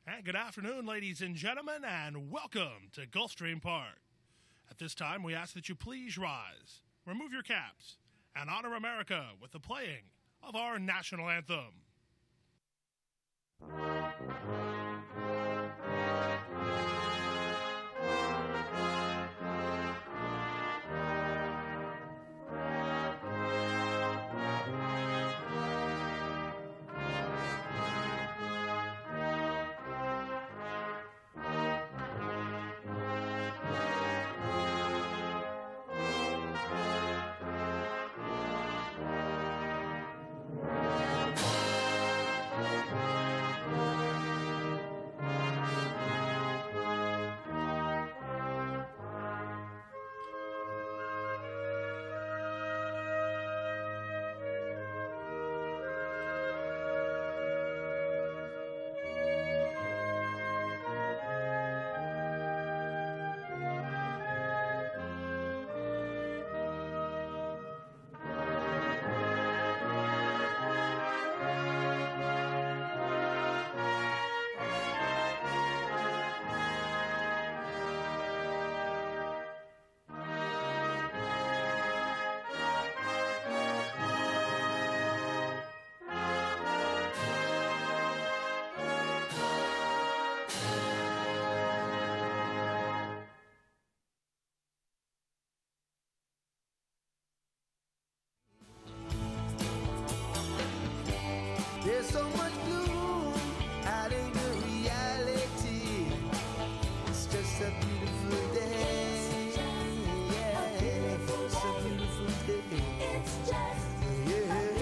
And good afternoon, ladies and gentlemen, and welcome to Gulfstream Park. At this time, we ask that you please rise, remove your caps, and honor America with the playing of our national anthem. There's so much gloom out in the reality. It's just a beautiful day. Yeah, it's a beautiful day. It's just it's a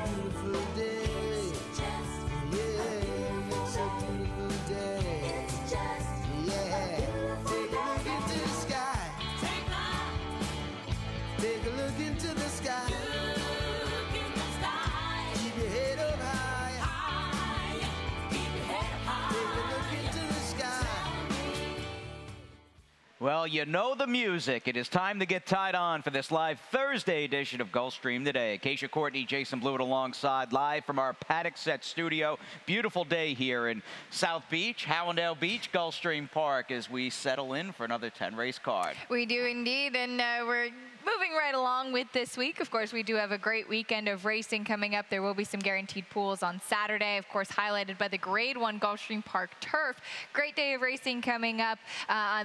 beautiful day. Yeah, it's a beautiful day. It's just take a look into the sky. Take a look into the sky. Well, you know the music. It is time to get tied on for this live Thursday edition of Gulfstream Today. Acacia Courtney, Jason Blewett alongside, live from our paddock set studio. Beautiful day here in South Beach, Hallandale Beach, Gulfstream Park, as we settle in for another 10-race card. We do indeed, and we're moving right along with this week. Of course, we do have a great weekend of racing coming up. There will be some guaranteed pools on Saturday, of course, highlighted by the Grade 1 Gulfstream Park Turf. Great day of racing coming up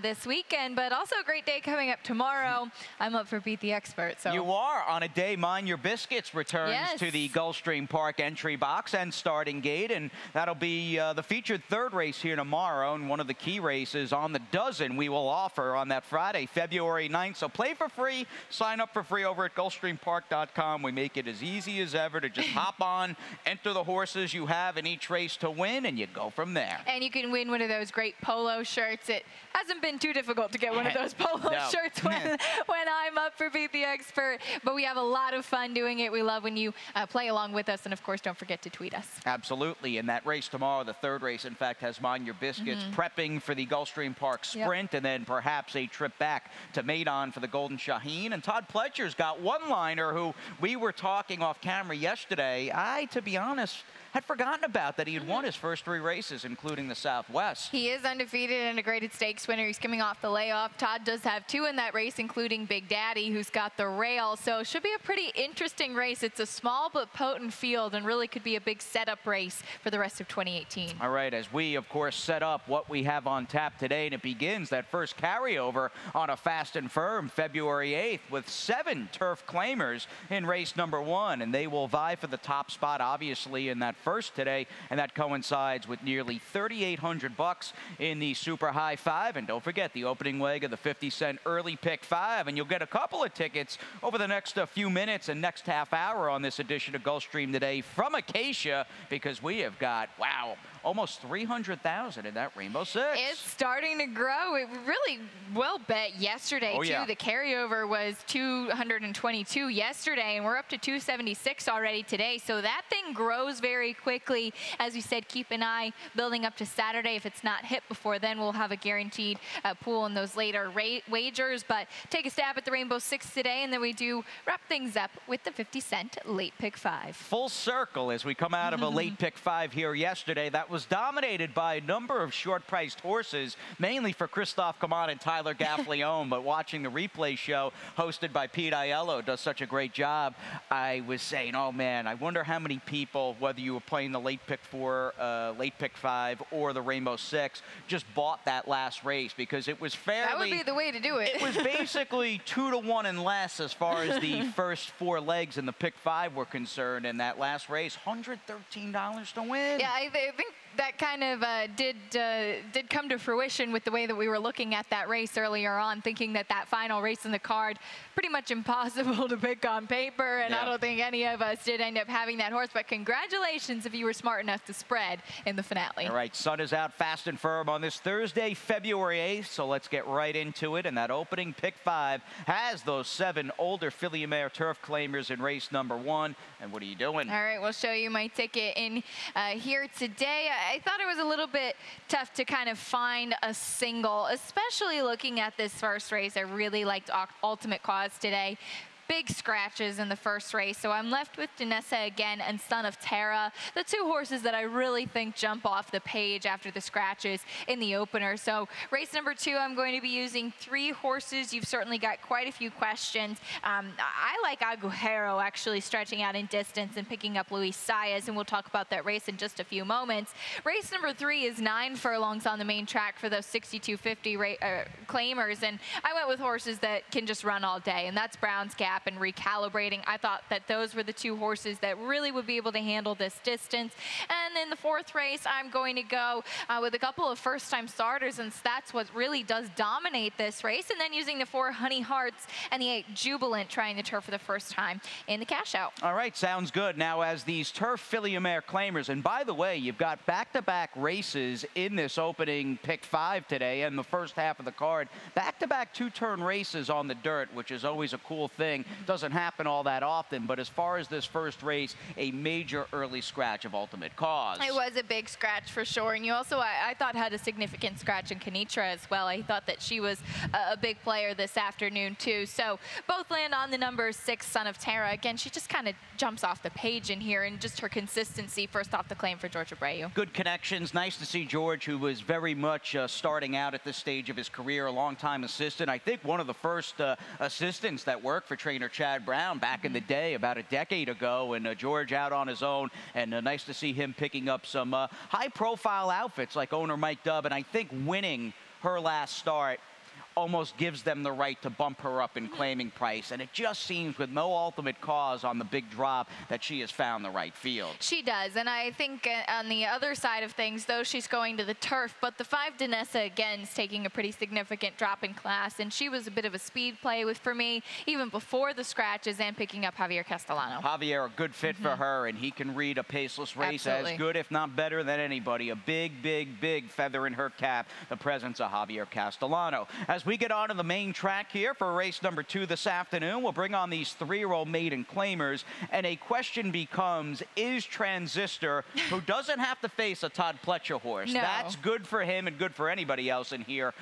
this weekend, but also a great day coming up tomorrow. I'm up for Beat the Expert. So you are on a day. Mind Your Biscuits returns to the Gulfstream Park entry box and starting gate, and that'll be the featured third race here tomorrow, and one of the key races on the dozen we will offer on that Friday, February 9th. So play for free. Sign up for free over at GulfstreamPark.com. We make it as easy as ever to just hop on, enter the horses you have in each race to win, and you go from there. And you can win one of those great polo shirts. It hasn't been too difficult to get one of those polo shirts when I'm up for Beat the Expert. But we have a lot of fun doing it. We love when you play along with us. And, of course, don't forget to tweet us. Absolutely. And that race tomorrow, the third race, in fact, has Mind Your Biscuits prepping for the Gulfstream Park Sprint, and then perhaps a trip back to Maidon for the Golden Shaheen. And Todd Pletcher's got one-liner who we were talking off camera yesterday. To be honest, had forgotten about that he had won his first three races, including the Southwest. He is undefeated and a graded stakes winner. He's coming off the layoff. Todd does have two in that race, including Big Daddy, who's got the rail. So it should be a pretty interesting race. It's a small but potent field and really could be a big setup race for the rest of 2018. All right, as we, of course, set up what we have on tap today, and it begins that first carryover on a fast and firm February 8th with 7 turf claimers in race number 1, and they will vie for the top spot, obviously, in that first today, and that coincides with nearly $3,800 in the Super High 5. And don't forget the opening leg of the 50-cent early pick 5, and you'll get a couple of tickets over the next few minutes and next half hour on this edition of Gulfstream Today from Acacia, because we have got, wow, almost 300,000 in that Rainbow Six. It's starting to grow. It really well bet yesterday, too. The carryover was 222 yesterday, and we're up to 276 already today. So that thing grows very quickly. As you said, keep an eye building up to Saturday. If it's not hit before then, we'll have a guaranteed pool in those later wagers. But take a stab at the Rainbow Six today, and then we do wrap things up with the 50-cent late pick 5. Full circle as we come out of a late pick 5 here yesterday. That was dominated by a number of short-priced horses, mainly for Christoph Kaman and Tyler Gaffleone. But watching the replay show hosted by Pete Aiello does such a great job, I was saying, oh man, I wonder how many people, whether you were playing the late pick 4, late pick 5, or the Rainbow Six, just bought that last race, because it was fairly... That would be the way to do it. It was basically 2-1 and less as far as the first 4 legs in the pick 5 were concerned. In that last race, $113 to win. Yeah, I think that kind of did come to fruition with the way that we were looking at that race earlier on, thinking that that final race in the card, pretty much impossible to pick on paper, and I don't think any of us did end up having that horse. But congratulations if you were smart enough to spread in the finale. All right, sun is out fast and firm on this Thursday, February 8th, so let's get right into it. And that opening pick 5 has those 7 older filly mare turf claimers in race number 1. And what are you doing? All right, we'll show you my ticket in here today. I thought it was a little bit tough to kind of find a single, especially looking at this first race. I really liked Ultimate Cause today. Big scratches in the first race, so I'm left with Danessa again and Son of Terra, the 2 horses that I really think jump off the page after the scratches in the opener. So race number 2, I'm going to be using 3 horses. You've certainly got quite a few questions. I like Agujero actually stretching out in distance and picking up Luis Saez, and we'll talk about that race in just a few moments. Race number 3 is 9 furlongs on the main track for those 6250 claimers, and I went with horses that can just run all day, and that's Brown's Gap and Recalibrating. I thought that those were the 2 horses that really would be able to handle this distance. And in the 4th race, I'm going to go with a couple of first-time starters, and that's what really does dominate this race. And then using the 4 Honey Hearts and the 8 Jubilant, trying the turf for the first time in the cash out. All right, sounds good. Now, as these turf filly mare claimers, and by the way, you've got back-to-back races in this opening pick 5 today and the first half of the card. Back-to-back 2-turn races on the dirt, which is always a cool thing. Doesn't happen all that often, but as far as this first race, a major early scratch of Ultimate Cause. It was a big scratch for sure, and you also, I thought, had a significant scratch in Kenitra as well. I thought that she was a big player this afternoon too. So both land on the number 6, Son of Terra. Again, she just kind of jumps off the page in here, and just her consistency first off the claim for George Abreu. Good connections. Nice to see George, who was very much starting out at this stage of his career, a long-time assistant. I think one of the first assistants that worked for trainer Chad Brown back in the day, about a decade ago, and George out on his own, and nice to see him picking up some high-profile outfits like owner Mike Dubb, and I think winning her last start almost gives them the right to bump her up in claiming price. And it just seems with no Ultimate Cause on the big drop that she has found the right field. She does, and I think on the other side of things, though, she's going to the turf, but the 5 Danessa, again, is taking a pretty significant drop in class, and she was a bit of a speed play for me, even before the scratches, and picking up Javier Castellano. Javier, a good fit for her, and he can read a paceless race as good, if not better, than anybody. A big, big, big feather in her cap, the presence of Javier Castellano. As we get on to the main track here for race number 2 this afternoon, we'll bring on these 3-year-old maiden claimers, and a question becomes, is Transistor, who doesn't have to face a Todd Pletcher horse? No. That's good for him and good for anybody else in here,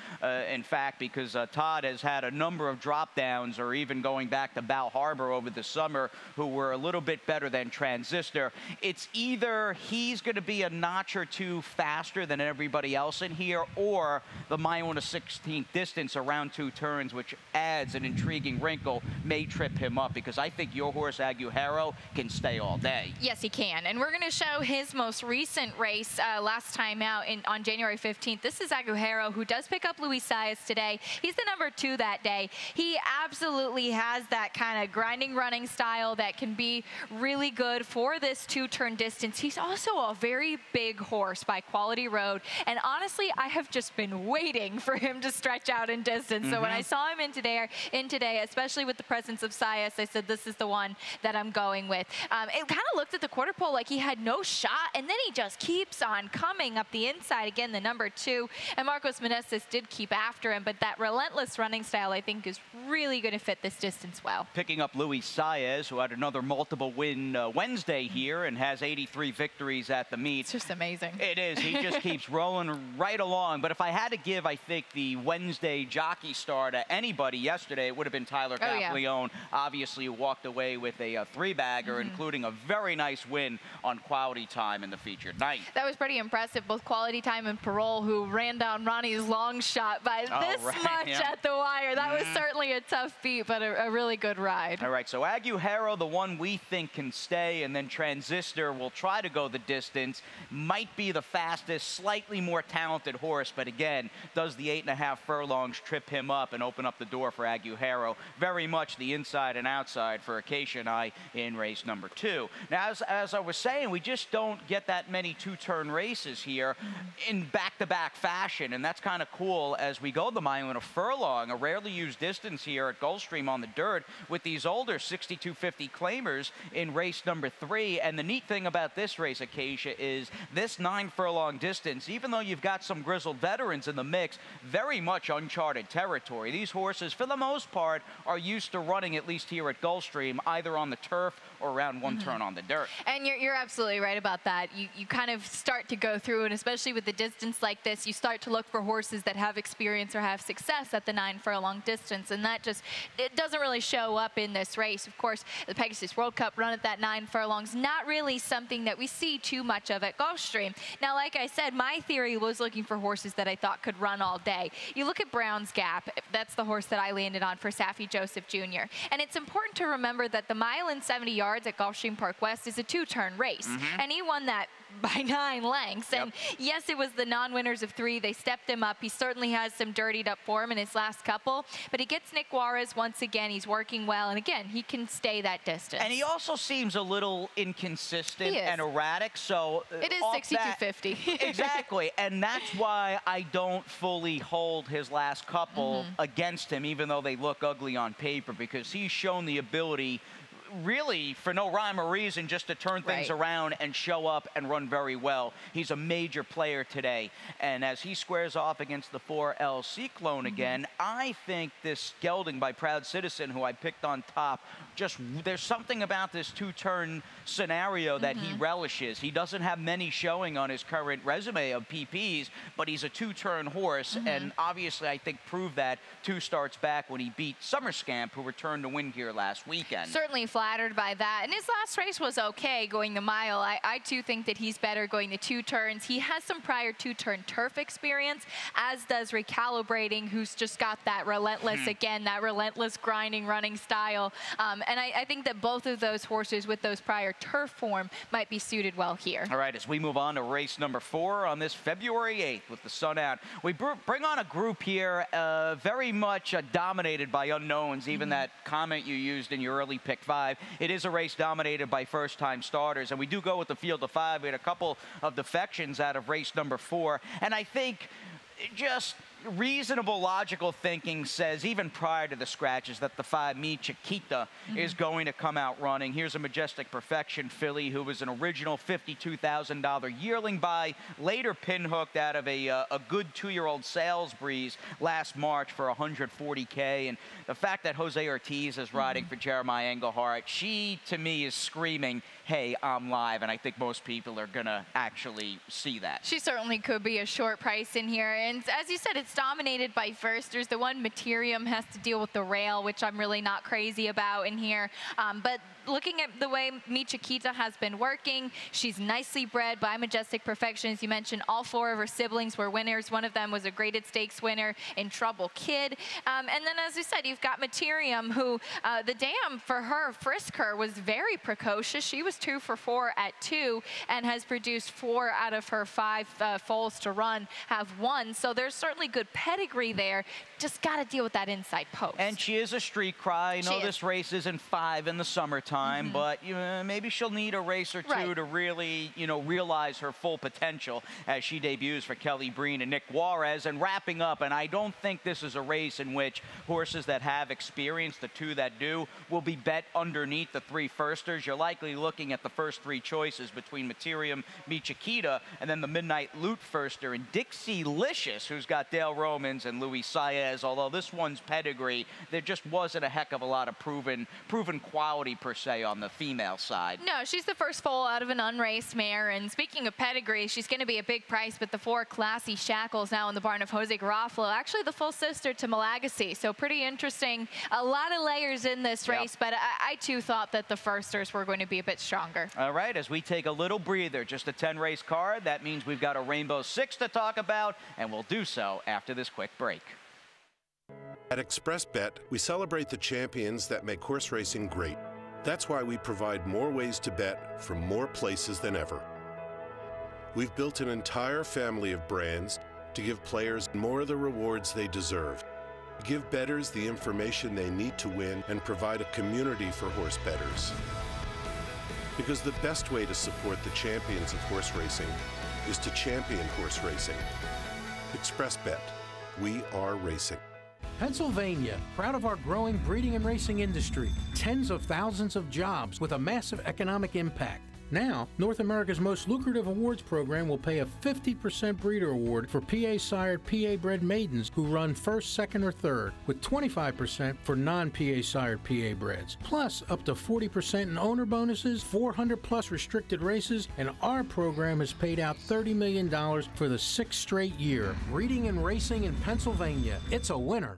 in fact, because Todd has had a number of drop downs, or even going back to Bal Harbor over the summer, who were a little bit better than Transistor. It's either he's going to be a notch or 2 faster than everybody else in here, or the mile and a 16th distance around 2 turns, which adds an intriguing wrinkle, may trip him up, because I think your horse Agujero can stay all day. Yes, he can, and we're going to show his most recent race last time out on January 15th. This is Agujero, who does pick up Luis Saez today. He's the number 2 that day. He absolutely has that kind of grinding running style that can be really good for this 2-turn distance. He's also a very big horse by Quality Road, and honestly, I have just been waiting for him to stretch out in 7 distance. So when I saw him in today, especially with the presence of Sias, I said, this is the one that I'm going with. It kind of looked at the quarter pole like he had no shot, and then he just keeps on coming up the inside. Again, the number 2. And Marcos Meneses did keep after him, but that relentless running style, I think, is really going to fit this distance well. Picking up Luis Saez, who had another multiple win Wednesday here and has 83 victories at the meet. It's just amazing. It is. He just keeps rolling right along. But if I had to give, I think, the Wednesday jockey star to anybody yesterday, it would have been Tyler Caplione. Obviously, who walked away with a 3-bagger, including a very nice win on quality time in the featured night. That was pretty impressive. Both quality time and Parole, who ran down Ronnie's long shot by this much at the wire. That was certainly a tough beat, but a really good ride. All right, so Aguero, the one we think can stay, and then Transistor will try to go the distance. Might be the fastest, slightly more talented horse, but again, does the 8.5 furlongs trip him up and open up the door for Aguero? Very much the inside and outside for Acacia and I in race number 2. Now, as I was saying, we just don't get that many 2-turn races here in back-to-back fashion, and that's kind of cool as we go the mile and a furlong, a rarely used distance here at Gulfstream on the dirt with these older 6250 claimers in race number 3. And the neat thing about this race, Acacia, is this 9-furlong distance, even though you've got some grizzled veterans in the mix, very much uncharted territory. These horses, for the most part, are used to running, at least here at Gulfstream, either on the turf or around one turn on the dirt. And you're absolutely right about that. You kind of start to go through, and especially with the distance like this, you start to look for horses that have experience or have success at the 9-furlong distance, and that just, it doesn't really show up in this race. Of course, the Pegasus World Cup run at that 9 furlongs, not really something that we see too much of at Gulfstream. Now, like I said, my theory was looking for horses that I thought could run all day. You look at Brown's Gap, that's the horse that I landed on for Saffie Joseph Jr. And it's important to remember that the 1 mile and 70 yards at Gulfstream Park West is a 2-turn race, and he won that by 9 lengths. And yes, it was the non-winners of 3. They stepped him up. He certainly has some dirtied up form in his last couple, but he gets Nick Juarez once again. He's working well, and again, he can stay that distance. And he also seems a little inconsistent and erratic, so it is 6250. Exactly, and that's why I don't fully hold his last couple against him, even though they look ugly on paper, because he's shown the ability really for no rhyme or reason just to turn things around and show up and run very well. He's a major player today, and as he squares off against the 4L Cyclone again, I think this gelding by Proud Citizen, who I picked on top, just there's something about this 2-turn scenario that he relishes. He doesn't have many showing on his current resume of PPs, but he's a 2-turn horse, and obviously I think proved that 2 starts back when he beat Summerscamp, who returned to win here last weekend. Certainly flattered by that, and his last race was okay going the mile. I too think that he's better going the 2 turns. He has some prior 2-turn turf experience, as does Recalibrating, who's just got that relentless, again, that relentless grinding running style. And I think that both of those horses with those prior turf form might be suited well here. All right, as we move on to race number 4 on this February 8th with the sun out, we bring on a group here very much dominated by unknowns, even that comment you used in your early pick 5. It is a race dominated by first-time starters, and we do go with the field of 5. We had a couple of defections out of race number 4, and I think just reasonable, logical thinking says, even prior to the scratches, that the 5 Mi Chiquita is going to come out running. Here's a Majestic Perfection filly who was an original $52,000 yearling buy, later pinhooked out of a good 2-year-old sales breeze last March for $140K. And the fact that Jose Ortiz is riding for Jeremiah Englehart, she, to me, is screaming, hey, I'm live, and I think most people are going to actually see that. She certainly could be a short price in here, and as you said, it's dominated by firsters. The one Materium has to deal with the rail, which I'm really not crazy about in here, but looking at the way Mi Chiquita has been working, she's nicely bred by Majestic Perfection. As you mentioned, all 4 of her siblings were winners. One of them was a graded stakes winner in Trouble Kid. And then, as we said, you've got Materium, who the dam for her, frisk her, was very precocious. She was 2 for 4 at 2 and has produced 4 out of her 5 foals to run have won. So there's certainly good pedigree there. Just got to deal with that inside post. And she is a street cry. I know this race isn't 5 in the summertime, time, but maybe she'll need a race or two to really, realize her full potential as she debuts for Kelly Breen and Nick Juarez. And wrapping up, and I don't think this is a race in which horses that have experience, the two that do, will be bet underneath the three firsters. You're likely looking at the first three choices between Materium, Meet Chiquita, and then the Midnight Loot firster and Dixie Licious, who's got Dale Romans and Luis Saez. Although this one's pedigree, there just wasn't a heck of a lot of proven quality per se on the female side. No, she's the first foal out of an unraced mare. And speaking of pedigree, she's going to be a big price with the 4 Classy Shackles now in the barn of Jose Garofalo, actually the full sister to Malagasy. So pretty interesting. A lot of layers in this race, but I too thought that the firsters were going to be a bit stronger. All right, as we take a little breather, just a 10-race card, that means we've got a Rainbow Six to talk about, and we'll do so after this quick break. At ExpressBet, we celebrate the champions that make horse racing great. That's why we provide more ways to bet from more places than ever. We've built an entire family of brands to give players more of the rewards they deserve, give bettors the information they need to win, and provide a community for horse bettors. Because the best way to support the champions of horse racing is to champion horse racing. ExpressBet, we are racing. Pennsylvania, proud of our growing breeding and racing industry. Tens of thousands of jobs with a massive economic impact. Now, North America's most lucrative awards program will pay a 50% breeder award for PA-sired, PA-bred maidens who run first, second, or third, with 25% for non-PA-sired PA-breds. Plus, up to 40% in owner bonuses, 400-plus restricted races, and our program has paid out $30 million for the 6th straight year. Breeding and racing in Pennsylvania. It's a winner.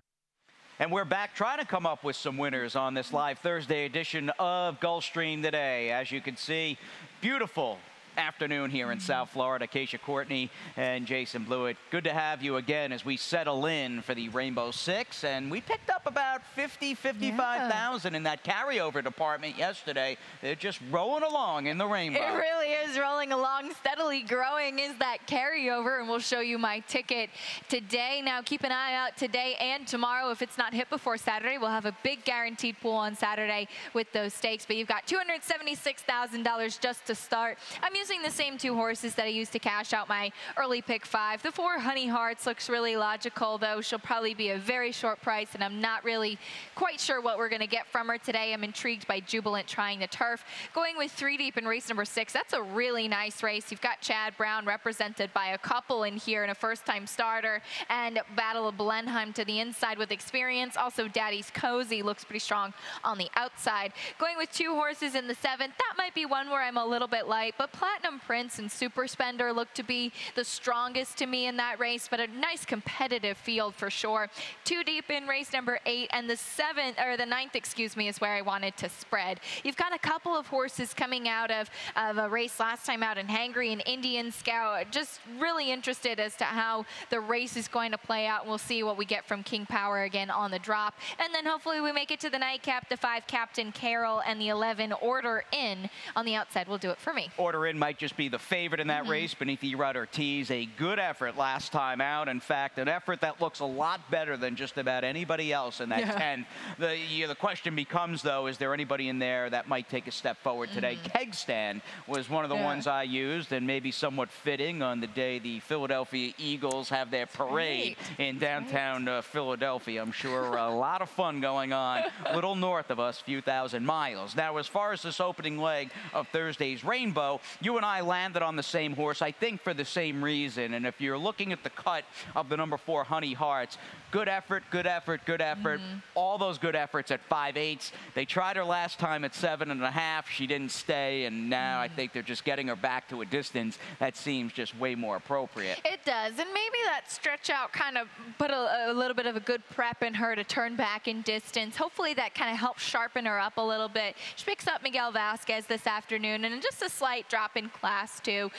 And we're back trying to come up with some winners on this live Thursday edition of Gulfstream today. As you can see, beautiful afternoon here in South Florida. Keisha Courtney and Jason Blewett, good to have you again as we settle in for the Rainbow Six. And we picked up about 55,000 in that carryover department yesterday. They're just rolling along in the rainbow. It really is rolling along. Steadily growing is that carryover, and we'll show you my ticket today. Now, keep an eye out today and tomorrow. If it's not hit before Saturday, we'll have a big guaranteed pool on Saturday with those stakes. But you've got $276,000 just to start. I'm using the same 2 horses that I used to cash out my early pick 5. The 4 Honey Hearts looks really logical, though she'll probably be a very short price, and I'm not really quite sure what we're going to get from her today. I'm intrigued by Jubilant trying the turf. Going with 3 deep in race number 6, that's a really nice race. You've got Chad Brown represented by a couple in here and a first-time starter, and Battle of Blenheim to the inside with experience. Also, Daddy's Cozy looks pretty strong on the outside. Going with 2 horses in the 7th, that might be one where I'm a little bit light, but Platinum Prince and Super Spender look to be the strongest to me in that race, but a nice competitive field for sure. 2 deep in race number 8, and the 9th, excuse me, is where I wanted to spread. You've got a couple of horses coming out of a race last time out in Hangry and Indian Scout. Just really interested as to how the race is going to play out. We'll see what we get from King Power again on the drop. And then hopefully we make it to the nightcap. The 5 Captain Carroll and the 11 Order In on the outside will do it for me. Order In might just be the favorite in that race beneath Erod Ortiz. A good effort last time out. In fact, an effort that looks a lot better than just about anybody else in that 10. The question becomes, though, is there anybody in there that might take a step forward today? Keg Stand was one of the ones I used, and maybe somewhat fitting on the day the Philadelphia Eagles have their parade in downtown Philadelphia. I'm sure a lot of fun going on a little north of us, few thousand miles. Now, as far as this opening leg of Thursday's Rainbow, you and I landed on the same horse, I think for the same reason. And if you're looking at the cut of the number 4 Honey Hearts, good effort, good effort, good effort. All those good efforts at 5/8. They tried her last time at 7.5. She didn't stay, and now I think they're just getting her back to a distance that seems just way more appropriate. It does, and maybe that stretch out kind of put a little bit of a good prep in her to turn back in distance. Hopefully that kind of helps sharpen her up a little bit. She picks up Miguel Vasquez this afternoon, and just a slight drop in in Class 2.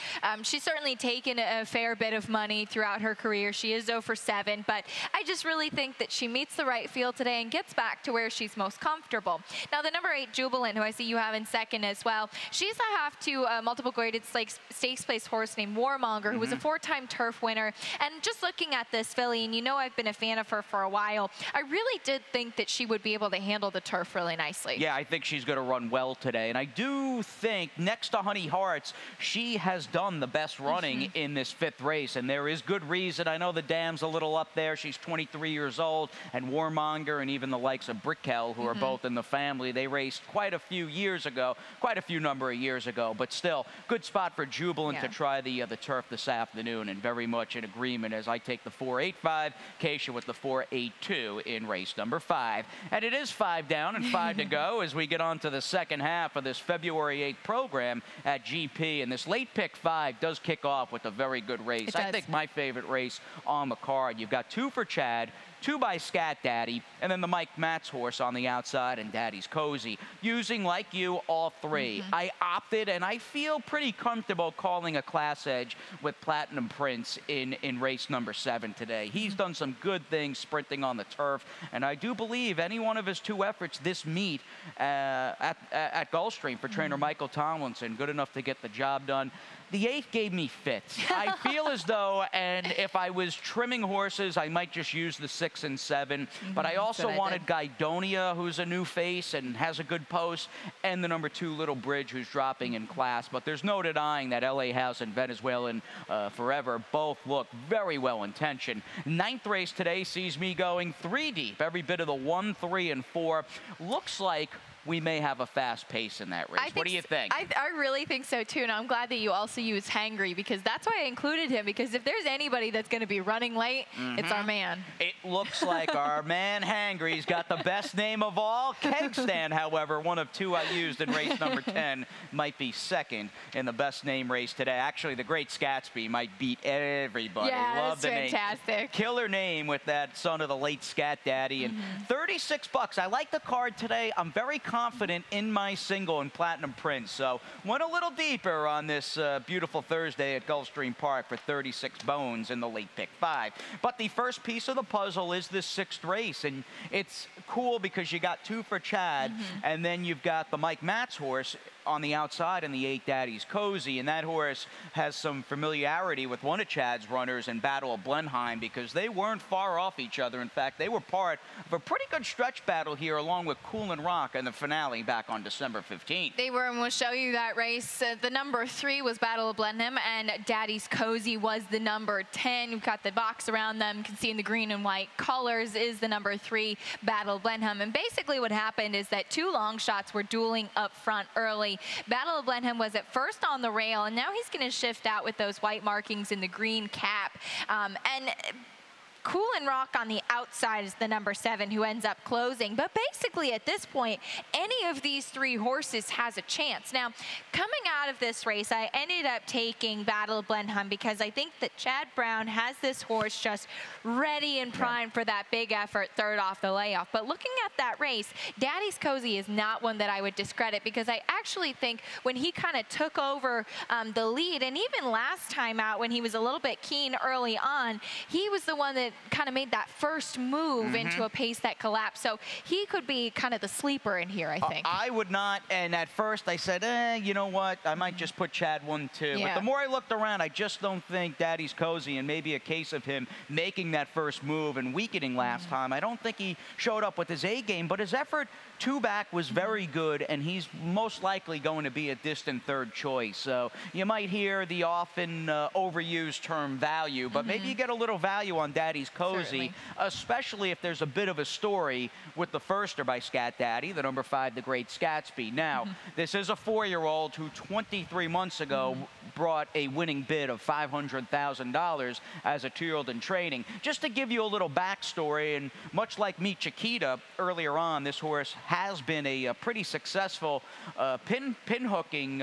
She's certainly taken a fair bit of money throughout her career. She is 0 for 7, but I just really think that she meets the right field today and gets back to where she's most comfortable. Now, the number 8, Jubilant, who I see you have in second as well, she's a half-to multiple graded stakes place horse named Warmonger, who was a 4-time turf winner. And just looking at this filly, and you know I've been a fan of her for a while, I really did think that she would be able to handle the turf really nicely. Yeah, I think she's going to run well today. And I do think next to Honey Hearts, she has done the best running in this 5th race. And there is good reason. I know the dam's a little up there. She's 23 years old. And Warmonger and even the likes of Brickell, who are both in the family, they raced quite a few years ago, quite a few number of years ago. But still, good spot for Jubilant to try the turf this afternoon. And very much in agreement as I take the 4.85, Keisha with the 4.82 in race number 5. And it is 5 down and 5 to go as we get on to the second half of this February 8th program at GP. And this late pick 5 does kick off with a very good race. I think my favorite race on the card. You've got 2 for Chad, 2 by Scat Daddy, and then the Mike Matz horse on the outside and Daddy's Cozy. Using, like you, all 3. I opted, and I feel pretty comfortable calling a class edge with Platinum Prince in race number 7 today. He's done some good things sprinting on the turf, and I do believe any one of his 2 efforts this meet at Gulfstream for trainer Michael Tomlinson, good enough to get the job done. The 8 gave me fits. I feel as though, and if I was trimming horses, I might just use the 6 and 7. But I also wanted Guidonia, who's a new face and has a good post, and the number 2, Little Bridge, who's dropping in class. But there's no denying that LA House and Venezuelan Forever both look very well intentioned. 9th race today sees me going 3 deep, every bit of the 1, 3, and 4. Looks like we may have a fast pace in that race. What do you think? I really think so, too, and I'm glad that you also use Hangry, because that's why I included him, because if there's anybody that's going to be running late, it's our man. It looks like our man Hangry's got the best name of all. Keg Stand, however, one of 2 I used in race number 10, might be second in the best name race today. Actually, the Great Scatsby might beat everybody. Yeah, love the fantastic name. Killer name with that son of the late Scat Daddy. And $36. I like the card today. I'm very confident in my single in Platinum Prince. So went a little deeper on this beautiful Thursday at Gulfstream Park for 36 bones in the late pick 5. But the first piece of the puzzle is this 6th race. And it's cool because you got 2 for Chad, and then you've got the Mike Matz horse on the outside in the 8 Daddy's Cozy, and that horse has some familiarity with one of Chad's runners in Battle of Blenheim because they weren't far off each other. In fact, they were part of a pretty good stretch battle here along with Coolin' Rock in the finale back on December 15th. They were, and we'll show you that race. The number 3 was Battle of Blenheim, and Daddy's Cozy was the number 10. You've got the box around them. You can see in the green and white colors is the number 3, Battle of Blenheim. And basically what happened is that 2 long shots were dueling up front early. Battle of Blenheim was at first on the rail, and now he's going to shift out with those white markings in the green cap. And Coolin' Rock on the outside is the number 7 who ends up closing. But basically at this point, any of these 3 horses has a chance. Now, coming out of this race, I ended up taking Battle of Blenheim because I think that Chad Brown has this horse just ready and primed for that big effort, 3rd off the layoff. But looking at that race, Daddy's Cozy is not one that I would discredit because I actually think when he kind of took over the lead, and even last time out when he was a little bit keen early on, he was the one that kind of made that first move into a pace that collapsed. So he could be kind of the sleeper in here, I think. I would not, and at first I said, you know what, I might just put Chad 1, 2. But the more I looked around, I just don't think Daddy's Cozy, and maybe a case of him making that first move and weakening last time. I don't think he showed up with his A game, but his effort 2 back was very good, and he's most likely going to be a distant 3rd choice. So you might hear the often overused term value, but maybe you get a little value on Daddy's Cozy, especially if there's a bit of a story with the firster by Scat Daddy, the number 5, the Great Scatsby. Now, this is a 4-year-old who 23 months ago brought a winning bid of $500,000 as a 2-year-old in training. Just to give you a little backstory, and much like Meet Chiquita earlier on, this horse has been a pretty successful pin hooking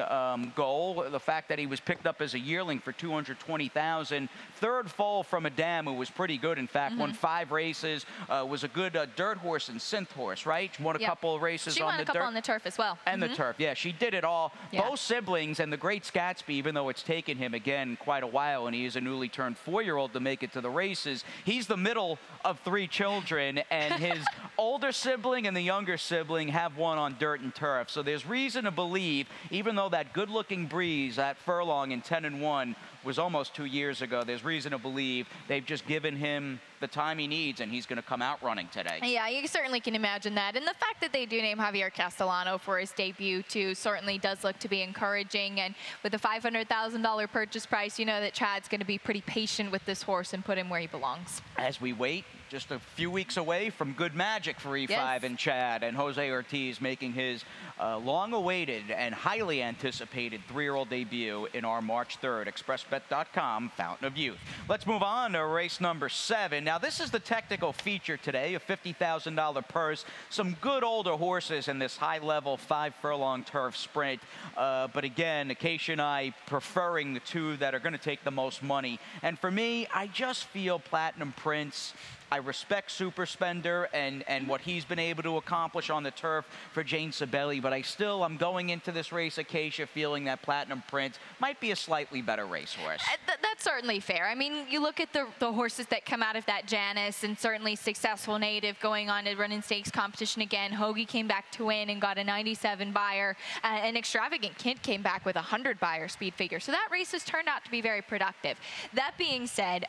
goal. The fact that he was picked up as a yearling for $220,000. Third foal from a dam who was pretty good. In fact, won 5 races. Was a good dirt horse and synth horse, right? Won a couple of races she on won the a couple dirt. on the turf as well. And the turf, yeah, she did it all. Yeah. Both siblings, and the great Scatsby, even though it's taken him, again, quite a while, and he is a newly turned 4-year-old to make it to the races. He's the middle of 3 children, and his older sibling and the younger sibling have won on dirt and turf. So there's reason to believe, even though that good-looking Breeze at Furlong in 10-1 was almost 2 years ago, there's reason to believe they've just given him the time he needs, and he's going to come out running today. Yeah, you certainly can imagine that. And the fact that they do name Javier Castellano for his debut, too, certainly does look to be encouraging. And with a $500,000 purchase price, you know that Chad's going to be pretty patient with this horse and put him where he belongs. As we wait, just a few weeks away from good magic for E5 and Chad, and Jose Ortiz making his long-awaited and highly anticipated 3-year-old debut in our March 3rd ExpressBet.com Fountain of Youth. Let's move on to race number 7. Now, this is the technical feature today, a $50,000 purse. Some good older horses in this high-level 5-furlong turf sprint. But again, Acacia and I preferring the 2 that are going to take the most money. And for me, I just feel Platinum Prince. I respect Super Spender and what he's been able to accomplish on the turf for Jane Sabelli, but I'm going into this race, Acacia, feeling that Platinum Prince might be a slightly better racehorse. That's certainly fair. I mean, you look at the horses that come out of that Janus, and certainly Successful Native going on to run in stakes competition again. Hoagie came back to win and got a 97 buyer. An Extravagant Kid came back with a 100 buyer speed figure. So that race has turned out to be very productive. That being said,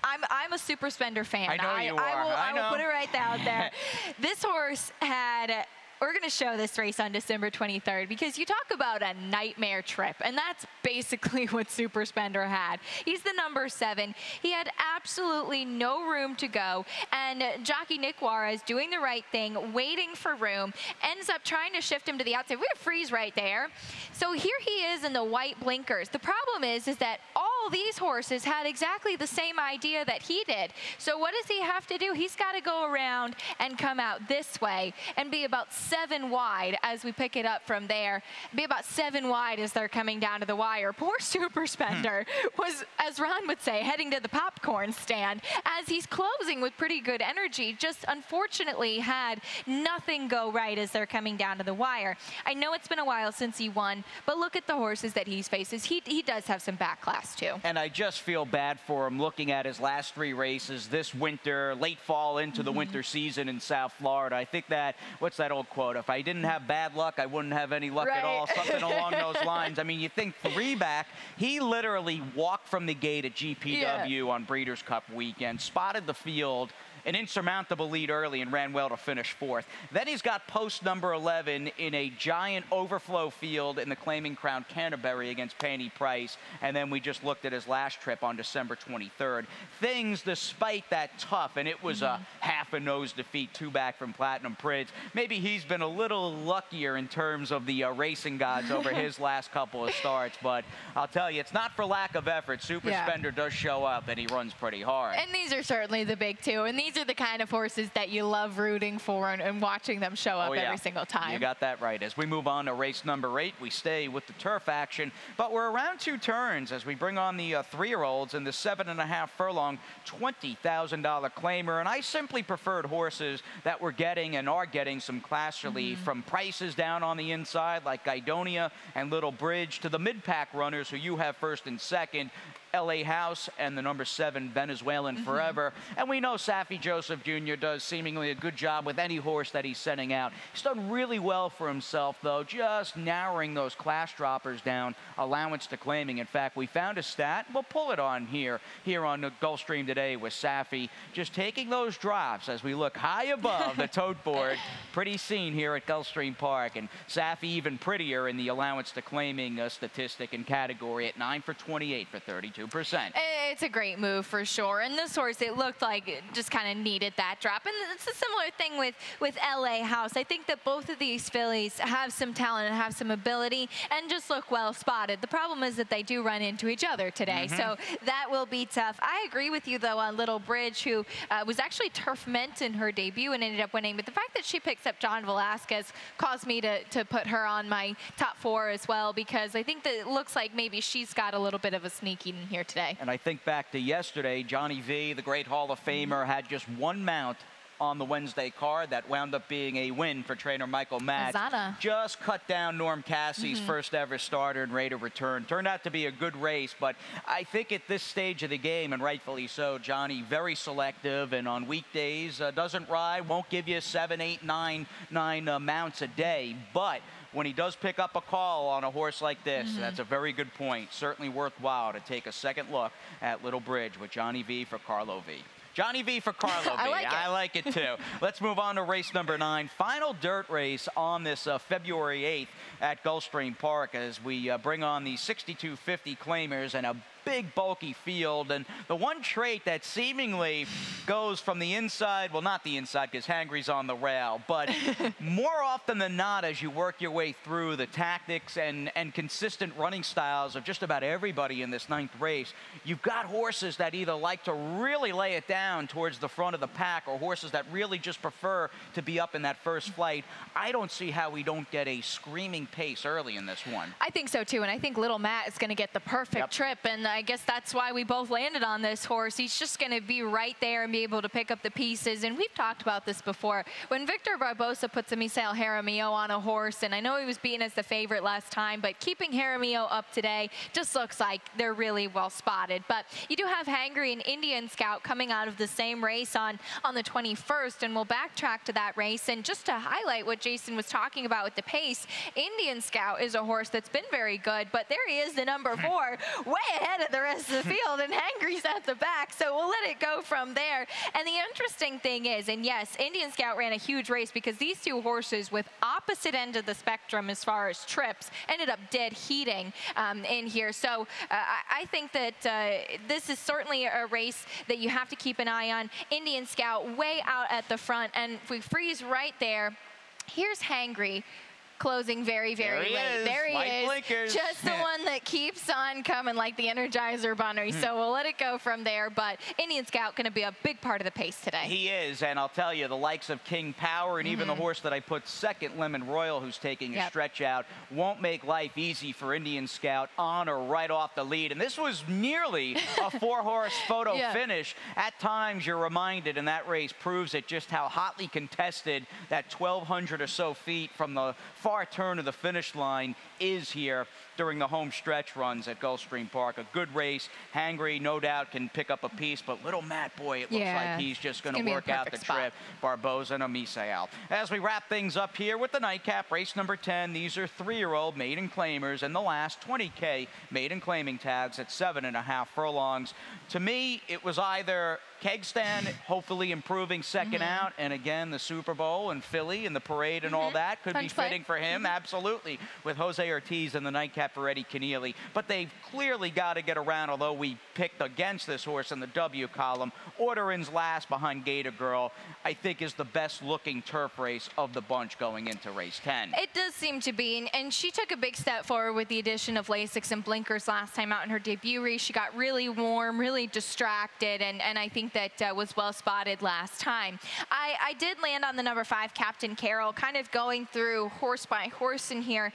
I'm a Super Spender fan. I know you are. I will put it right out there. This horse had... We're going to show this race on December 23rd because you talk about a nightmare trip, and that's basically what Super Spender had. He's the number 7. He had absolutely no room to go, and jockey Nick Juarez doing the right thing, waiting for room, ends up trying to shift him to the outside. We have Freeze right there. So here he is in the white blinkers. The problem is that all these horses had exactly the same idea that he did. So what does he have to do? He's got to go around and come out this way and be about 7 wide as we pick it up from there. Be about 7 wide as they're coming down to the wire. Poor Super Spender was, as Ron would say, heading to the popcorn stand as he's closing with pretty good energy. Just unfortunately had nothing go right as they're coming down to the wire. I know it's been a while since he won, but look at the horses that he faces. He does have some back class too. And I just feel bad for him looking at his last 3 races this winter, late fall into the winter season in South Florida. I think that, what's that old quote? If I didn't have bad luck, I wouldn't have any luck at all. Something along those lines. I mean, you think 3 back, he literally walked from the gate at GPW on Breeders' Cup weekend, spotted the field, an insurmountable lead early and ran well to finish 4th. Then he's got post number 11 in a giant overflow field in the Claiming Crown Canterbury against Panny Price. And then we just looked at his last trip on December 23rd. Things, despite that tough, and it was a half a nose defeat, 2 back from Platinum Prince. Maybe he's been a little luckier in terms of the racing gods over his last couple of starts. But I'll tell you, it's not for lack of effort. Super Spender does show up, and he runs pretty hard. And these are certainly the big 2. And these are the kind of horses that you love rooting for and watching them show up every single time. You got that right. As we move on to race number 8, we stay with the turf action, but we're around 2 turns as we bring on the 3-year-olds in the 7.5 furlong $20,000 claimer. And I simply preferred horses that were getting and are getting some class relief, from prices down on the inside like Guidonia and Little Bridge to the mid-pack runners who you have first and second. LA House and the number 7 Venezuelan Forever. And we know Saffie Joseph Jr. does seemingly a good job with any horse that he's sending out. He's done really well for himself, though, just narrowing those class droppers down, allowance to claiming. In fact, we found a stat. We'll pull it on here on the Gulfstream today with Saffie, just taking those drops as we look high above the tote board. Pretty scene here at Gulfstream Park. And Saffie even prettier in the allowance to claiming statistic and category at 9 for 28 for 32 2%. It's a great move for sure. And this horse, it looked like it just kind of needed that drop. And it's a similar thing with LA House. I think that both of these fillies have some talent and have some ability and just look well spotted. The problem is that they do run into each other today. So that will be tough. I agree with you, though, on Little Bridge, who was actually turf meant in her debut and ended up winning. But the fact that she picks up John Velasquez caused me to put her on my top 4 as well, because I think that it looks like maybe she's got a little bit of a sneak in here today. And I think back to yesterday, Johnny V, the great Hall of Famer, had just one mount on the Wednesday card that wound up being a win for trainer Michael Matz. Azana. Just cut down Norm Cassie's first ever starter and rate of return. Turned out to be a good race, but I think at this stage of the game, and rightfully so, Johnny very selective, and on weekdays doesn't ride, won't give you 7, 8, 9 mounts a day, but when he does pick up a call on a horse like this, that's a very good point. Certainly worthwhile to take a second look at Little Bridge with Johnny V for Carlo V. Johnny V for Carlo V. I like it too. Let's move on to race number 9. Final dirt race on this February 8th at Gulfstream Park as we bring on the 6250 claimers and a big bulky field. And the one trait that seemingly goes from the inside, well, not the inside because Hangry's on the rail, but more often than not as you work your way through the tactics and consistent running styles of just about everybody in this 9th race, you've got horses that either like to really lay it down towards the front of the pack or horses that really just prefer to be up in that first flight. I don't see how we don't get a screaming pace early in this one. I think so too, and I think Little Matt is going to get the perfect trip, and I guess that's why we both landed on this horse. He's just going to be right there and be able to pick up the pieces, and we've talked about this before. When Victor Barbosa puts a Misael Jaramillo on a horse, and I know he was beaten as the favorite last time, but keeping Jaramillo up today just looks like they're really well spotted. But you do have Hangry and Indian Scout coming out of the same race on the 21st, and we'll backtrack to that race. And just to highlight what Jason was talking about with the pace, Indian Scout is a horse that's been very good, but there he is, the number 4, way ahead of the rest of the field, and Hangry's at the back, so we'll let it go from there. And the interesting thing is, and yes, Indian Scout ran a huge race because these two horses with opposite end of the spectrum as far as trips ended up dead heating in here. So I think that this is certainly a race that you have to keep an eye on. Indian Scout way out at the front, and if we freeze right there, here's Hangry closing very, very late. There he is. Blinkers. Just the one that keeps on coming like the Energizer Bunny. So we'll let it go from there. But Indian Scout going to be a big part of the pace today. He is, and I'll tell you, the likes of King Power and even the horse that I put second, Lemon Royal, who's taking a stretch out, won't make life easy for Indian Scout on or right off the lead. And this was nearly a 4-horse photo finish. At times, you're reminded, and that race proves it, just how hotly contested that 1,200 or so feet from the far turn of the finish line is here during the home stretch runs at Gulfstream Park. A good race. Hangry, no doubt, can pick up a piece, but Little Matt, boy, it looks like he's just going to work out the trip. Barbosa and Misael. As we wrap things up here with the nightcap, race number 10, these are 3-year-old maiden claimers and the last 20K maiden claiming tags at 7.5 furlongs. To me, it was either Kegstand hopefully improving second out, and again, the Super Bowl and Philly and the parade and all that could be fitting for him, absolutely, with Jose Ortiz and the nightcap for Eddie Keneally. But they've clearly got to get around, although we picked against this horse in the W column. Orderins last behind Gator Girl, I think is the best looking turf race of the bunch going into race 10. It does seem to be, and she took a big step forward with the addition of Lasix and blinkers last time out in her debut race. She got really warm, really distracted, and I think that was well spotted last time. I did land on the number 5, Captain Carroll, kind of going through horse by horse in here.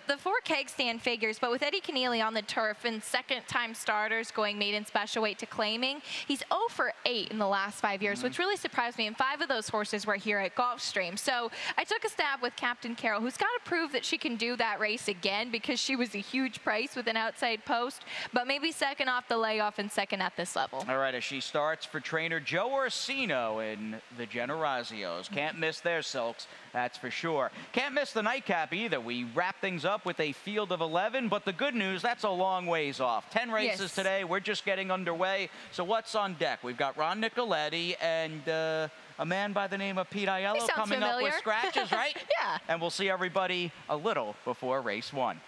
The 4 keg stand figures, but with Eddie Keneally on the turf and second-time starters going maiden special weight to claiming, he's 0 for 8 in the last 5 years, which really surprised me, and 5 of those horses were here at Gulfstream. So I took a stab with Captain Carroll, who's got to prove that she can do that race again because she was a huge price with an outside post, but maybe second off the layoff and second at this level. All right, as she starts for trainer Joe Orsino in the Generazios. Can't miss their silks, that's for sure. Can't miss the nightcap either. We wrap things up with a field of 11, but the good news, that's a long ways off. 10 races today, we're just getting underway. So what's on deck? We've got Ron Nicoletti and a man by the name of Pete Aiello coming up with scratches, right? Yeah. And we'll see everybody a little before race 1.